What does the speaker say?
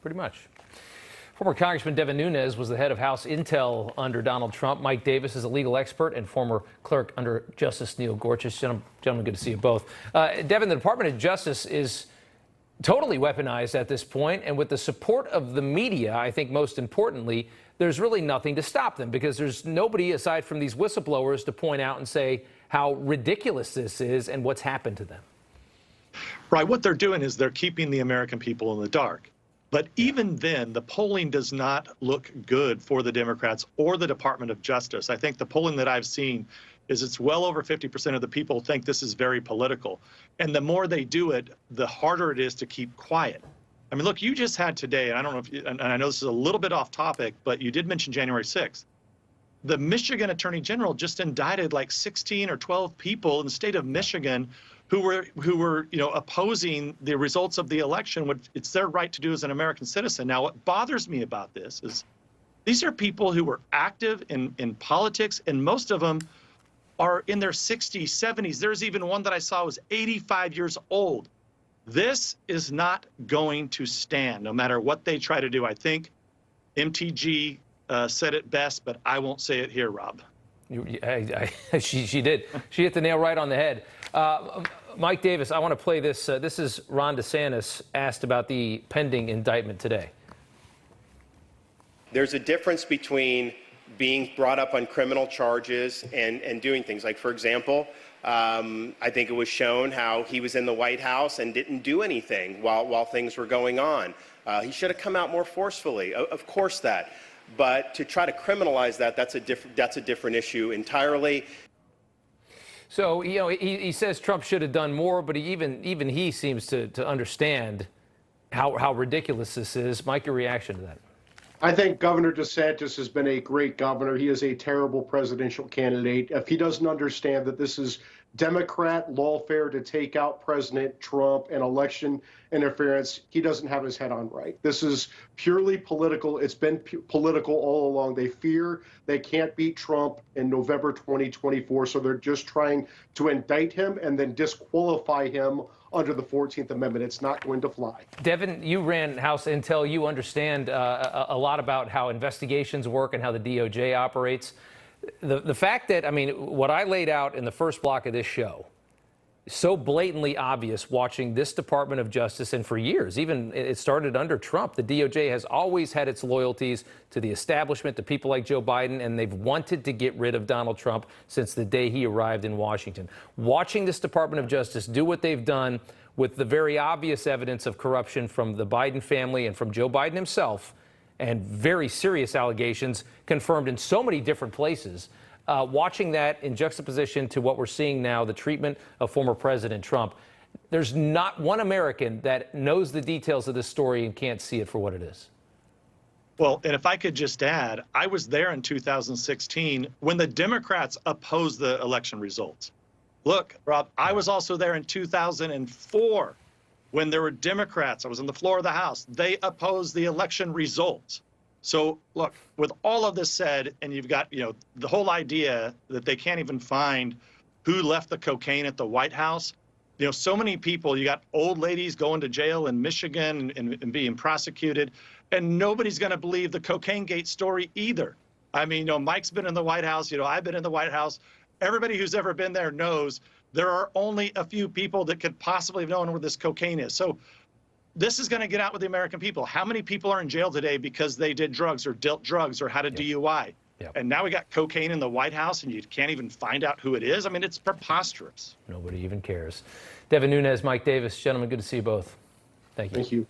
pretty much. Former Congressman Devin Nunes was the head of House Intel under Donald Trump. Mike Davis is a legal expert and former clerk under Justice Neil Gorsuch. Gentlemen, good to see you both. Devin, the Department of Justice is totally weaponized at this point, and with the support of the media, I think most importantly, there's really nothing to stop them because there's nobody aside from these whistleblowers to point out and say how ridiculous this is and what's happened to them. Right. What they're doing is they're keeping the American people in the dark. But even then, the polling does not look good for the Democrats or the Department of Justice. I think the polling that I've seen is it's well over 50% of the people think this is very political. And the more they do it, the harder it is to keep quiet. I mean, look, you just had today, and I don't know if you, and I know this is a little bit off topic, but you did mention January 6th. The Michigan Attorney General just indicted like 16 or 12 people in the state of Michigan who were opposing the results of the election, which it's their right to do as an American citizen. Now, what bothers me about this is these are people who were active in politics, and most of them are in their 60s, 70s. There's even one that I saw was 85 years old. This is not going to stand, no matter what they try to do. I think MTG said it best, but I won't say it here, Rob. She did. She hit the nail right on the head. Mike Davis, I want to play this. This is Ron DeSantis asked about the pending indictment today. There's a difference between being brought up on criminal charges and doing things. Like, for example, I think it was shown how he was in the White House and didn't do anything while things were going on. He should have come out more forcefully. Of course that. But to try to criminalize that, that's a different issue entirely. So, he says Trump should have done more, but even he seems to understand how ridiculous this is. Mike, your reaction to that? I think Governor DeSantis has been a great governor. He is a terrible presidential candidate. If he doesn't understand that this is Democrat lawfare to take out President Trump and election interference, he doesn't have his head on right. This is purely political. It's been political all along. They fear they can't beat Trump in November 2024, so they're just trying to indict him and then disqualify him under the 14th Amendment. It's not going to fly. Devin, you ran House Intel. You understand a lot about how investigations work and how the DOJ operates. The fact that, what I laid out in the first block of this show, so blatantly obvious watching this Department of Justice, and for years, even it started under Trump, the DOJ has always had its loyalties to the establishment, to people like Joe Biden, and they've wanted to get rid of Donald Trump since the day he arrived in Washington. Watching this Department of Justice do what they've done with the very obvious evidence of corruption from the Biden family and from Joe Biden himself, and very serious allegations confirmed in so many different places, watching that in juxtaposition to what we're seeing now, the treatment of former President Trump, there's not one American that knows the details of this story and can't see it for what it is. Well, and if I could just add, I was there in 2016 when the Democrats opposed the election results. Look, Rob, I was also there in 2004 when there were Democrats. I was on the floor of the House. They opposed the election results. So, look, with all of this said, and you've got, the whole idea that they can't even find who left the cocaine at the White House. So many people, you got old ladies going to jail in Michigan and being prosecuted, and nobody's going to believe the Cocaine Gate story either. Mike's been in the White House. I've been in the White House. Everybody who's ever been there knows there are only a few people that could possibly have known where this cocaine is. So this is going to get out with the American people. How many people are in jail today because they did drugs or dealt drugs or had a DUI? Yep. And now we got cocaine in the White House and you can't even find out who it is. It's preposterous. Nobody even cares. Devin Nunes, Mike Davis, gentlemen, good to see you both. Thank you. Thank you.